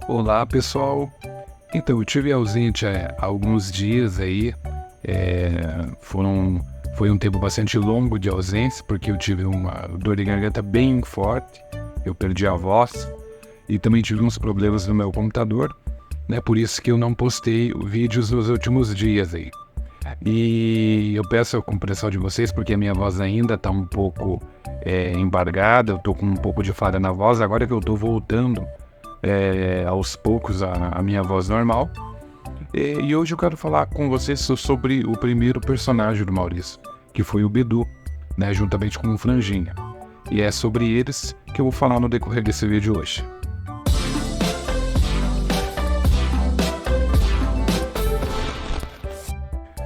Olá, pessoal. Então, eu tive ausente há alguns dias aí. Foi um tempo bastante longo de ausência, porque eu tive uma dor de garganta bem forte. Eu perdi a voz e também tive uns problemas no meu computador, né? Por isso que eu não postei vídeos nos últimos dias aí. E eu peço a compreensão de vocês, porque a minha voz ainda está um pouco embargada. Eu estou com um pouco de falha na voz, agora que eu estou voltando aos poucos a minha voz normal. E hoje eu quero falar com vocês sobre o primeiro personagem do Maurício, que foi o Bidu, né, juntamente com o Franjinha. E é sobre eles que eu vou falar no decorrer desse vídeo hoje.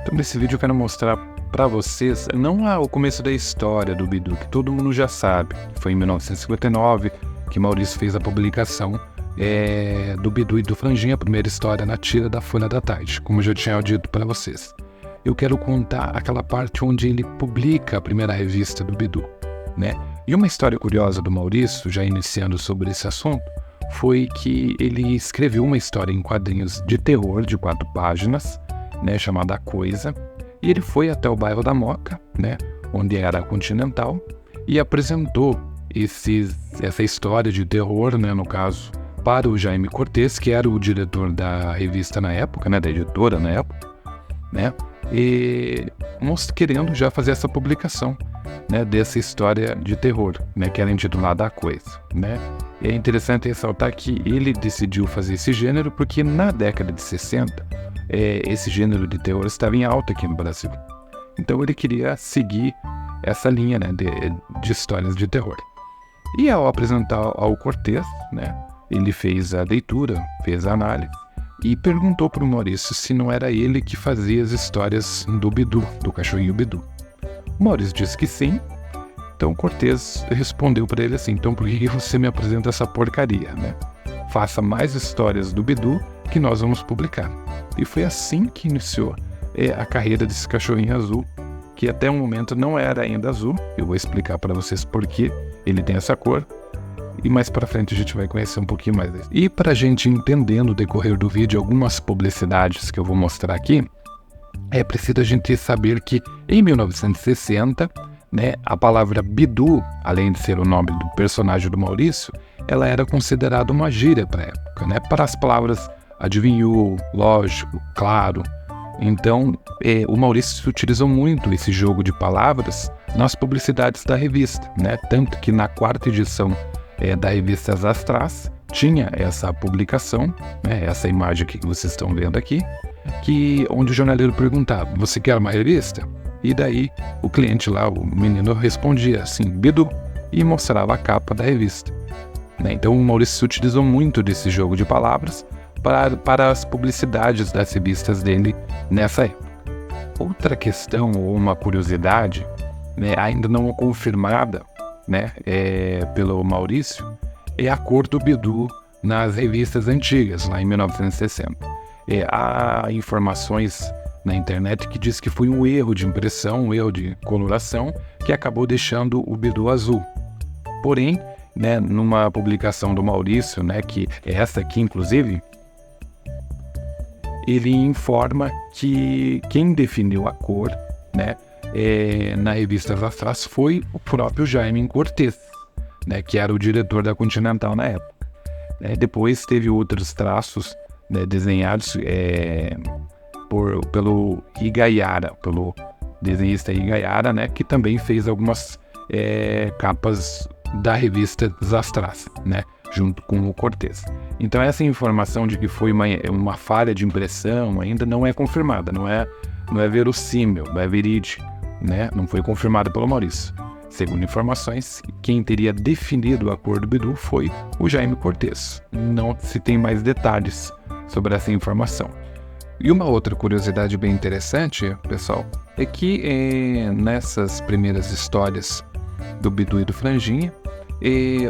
Então nesse vídeo eu quero mostrar para vocês, não o começo da história do Bidu, que todo mundo já sabe. Foi em 1959 que Maurício fez a publicação do Bidu e do Franjinha, a primeira história na tira da Folha da Tarde, como eu já tinha dito para vocês. Eu quero contar aquela parte onde ele publica a primeira revista do Bidu, né? E uma história curiosa do Maurício, já iniciando sobre esse assunto, foi que ele escreveu uma história em quadrinhos de terror de 4 páginas, né, chamada A Coisa, e ele foi até o bairro da Moca, né, onde era a Continental, e apresentou essa história de terror, né, no caso, para o Jaime Cortez, que era o diretor da revista na época, né, da editora na época, né, e querendo já fazer essa publicação, né, dessa história de terror, né, que era intitulada A Coisa, né. E é interessante ressaltar que ele decidiu fazer esse gênero porque na década de 60, esse gênero de terror estava em alta aqui no Brasil. Então ele queria seguir essa linha, né, de histórias de terror. E ao apresentar ao Cortez, né, ele fez a leitura, fez a análise e perguntou para o Maurício se não era ele que fazia as histórias do Bidu, do cachorrinho Bidu. O Maurício disse que sim. Então Cortez respondeu para ele assim: então por que você me apresenta essa porcaria, né? Faça mais histórias do Bidu que nós vamos publicar. E foi assim que iniciou a carreira desse cachorrinho azul, que até o momento não era ainda azul. Eu vou explicar para vocês por que ele tem essa cor. E mais para frente a gente vai conhecer um pouquinho mais disso. E para a gente entender no decorrer do vídeo algumas publicidades que eu vou mostrar aqui, é preciso a gente saber que em 1960, né, a palavra Bidu, além de ser o nome do personagem do Maurício, ela era considerada uma gíria para a época, né, para as palavras adivinhou, lógico, claro. Então, o Maurício utilizou muito esse jogo de palavras nas publicidades da revista, né, tanto que na 4ª edição da revista As Astrais tinha essa publicação, né, essa imagem que vocês estão vendo aqui, onde o jornaleiro perguntava: você quer uma revista? E daí o cliente lá, o menino, respondia assim: Bidu, e mostrava a capa da revista, né? Então o Maurício utilizou muito desse jogo de palavras para as publicidades das revistas dele nessa época. Outra questão, ou uma curiosidade, né, ainda não confirmada, né, pelo Maurício, é a cor do Bidu nas revistas antigas, lá em 1960. Há informações na internet que diz que foi um erro de impressão, um erro de coloração, que acabou deixando o Bidu azul. Porém, né, numa publicação do Maurício, né, que é essa aqui inclusive, ele informa que quem definiu a cor, né, na revista As Astrais foi o próprio Jaime Cortez, né, que era o diretor da Continental na época. Depois teve outros traços, né, desenhados pelo Igaiara, pelo desenhista Igaiara, né, que também fez algumas capas da revista As Astrais, né, junto com o Cortez. Então essa informação de que foi uma falha de impressão ainda não é confirmada, não é verossímil, não é verídico, né? Não foi confirmada pelo Maurício. Segundo informações, quem teria definido a cor do Bidu foi o Jaime Cortez. Não se tem mais detalhes sobre essa informação. E uma outra curiosidade bem interessante, pessoal, é que nessas primeiras histórias do Bidu e do Franjinha,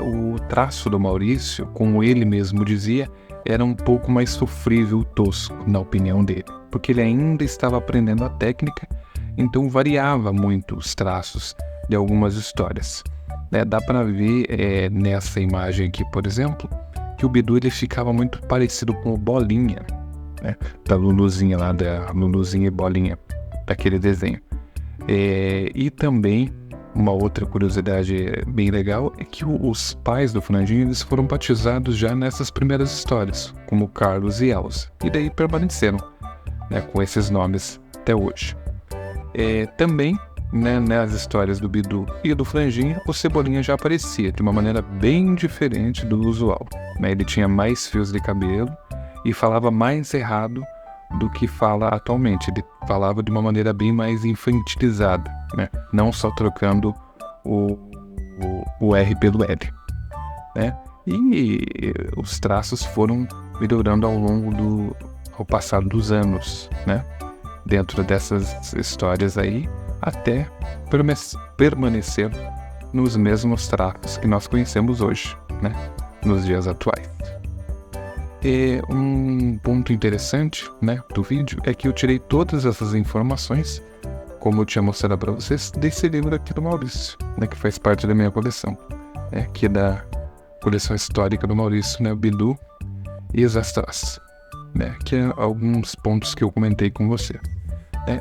o traço do Maurício, como ele mesmo dizia, era um pouco mais sofrível, tosco, na opinião dele, porque ele ainda estava aprendendo a técnica, então variava muito os traços de algumas histórias. Dá para ver nessa imagem aqui, por exemplo, que o Bidu ele ficava muito parecido com o Bolinha, né? Da Luluzinha lá, da Luluzinha e Bolinha, daquele desenho. E também, uma outra curiosidade bem legal é que os pais do Franjinha eles foram batizados já nessas primeiras histórias, como Carlos e Elsa, e daí permaneceram, né, com esses nomes até hoje. Também, né, nas histórias do Bidu e do Franjinha, o Cebolinha já aparecia de uma maneira bem diferente do usual, né? Ele tinha mais fios de cabelo e falava mais errado do que fala atualmente. Ele falava de uma maneira bem mais infantilizada, né? Não só trocando o R pelo L, né? E os traços foram melhorando ao passar dos anos, né? Dentro dessas histórias aí, até permanecer nos mesmos traços que nós conhecemos hoje, né? Nos dias atuais. E um ponto interessante, né, do vídeo é que eu tirei todas essas informações, como eu tinha mostrado para vocês, desse livro aqui do Maurício, né, que faz parte da minha coleção, que é da coleção histórica do Maurício, né, o Bidu e os Astras, né, que é alguns pontos que eu comentei com você.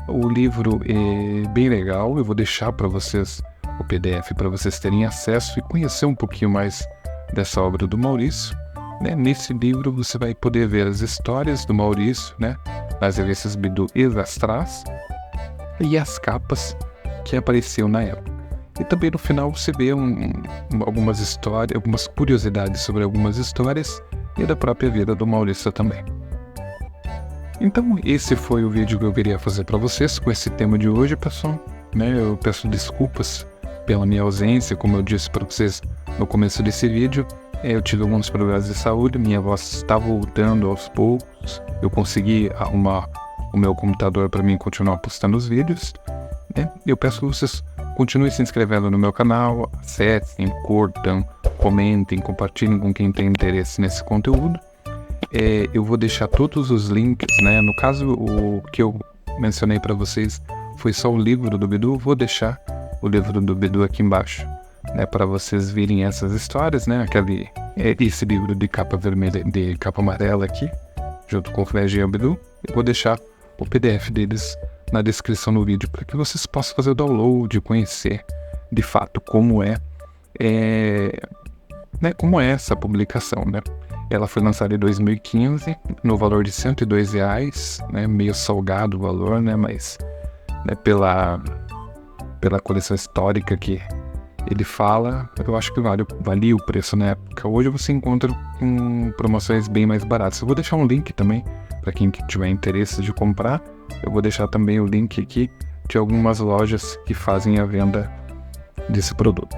O livro é bem legal, eu vou deixar para vocês o PDF para vocês terem acesso e conhecer um pouquinho mais dessa obra do Maurício. Nesse livro você vai poder ver as histórias do Maurício, né, nas revistas Bidu e Astras, e as capas que apareciam na época. E também no final você vê algumas histórias, algumas curiosidades sobre algumas histórias e da própria vida do Maurício também. Então esse foi o vídeo que eu queria fazer para vocês com esse tema de hoje, pessoal. Eu peço desculpas pela minha ausência, como eu disse para vocês no começo desse vídeo. Eu tive alguns problemas de saúde, minha voz está voltando aos poucos. Eu consegui arrumar o meu computador para mim continuar postando os vídeos. Eu peço que vocês continuem se inscrevendo no meu canal, acessem, curtam, comentem, compartilhem com quem tem interesse nesse conteúdo. Eu vou deixar todos os links, né? No caso, o que eu mencionei para vocês foi só o livro do Bidu. Vou deixar o livro do Bidu aqui embaixo, né? Para vocês virem essas histórias, né? Esse livro de capa vermelha, de capa amarela aqui, junto com o Franjinha e o Bidu. Eu vou deixar o PDF deles na descrição do vídeo para que vocês possam fazer o download, conhecer de fato como é essa publicação, né? Ela foi lançada em 2015, no valor de R$102, né? Meio salgado o valor, né? Mas, né, pela coleção histórica que ele fala, eu acho que valia o preço na época. Hoje você encontra com promoções bem mais baratas. Eu vou deixar um link também, para quem tiver interesse de comprar. Eu vou deixar também o link aqui de algumas lojas que fazem a venda desse produto.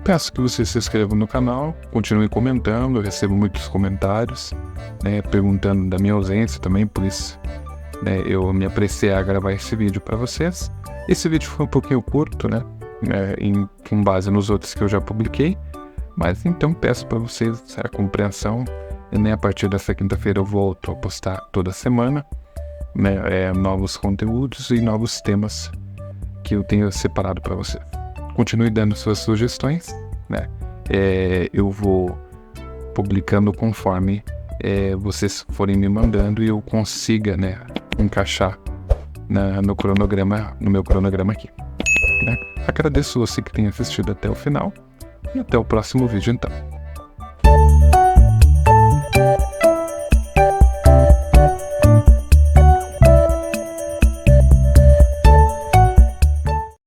Peço que vocês se inscrevam no canal, continuem comentando, eu recebo muitos comentários, né, perguntando da minha ausência também, por isso, né, eu me apressei a gravar esse vídeo para vocês. Esse vídeo foi um pouquinho curto, né, com base nos outros que eu já publiquei, mas então peço para vocês a compreensão, né, a partir dessa quinta-feira eu volto a postar toda semana, né, novos conteúdos e novos temas que eu tenho separado para vocês. Continue dando suas sugestões, né? Eu vou publicando conforme vocês forem me mandando e eu consiga, né, encaixar no meu cronograma aqui, né? Agradeço você que tem assistido até o final e até o próximo vídeo então.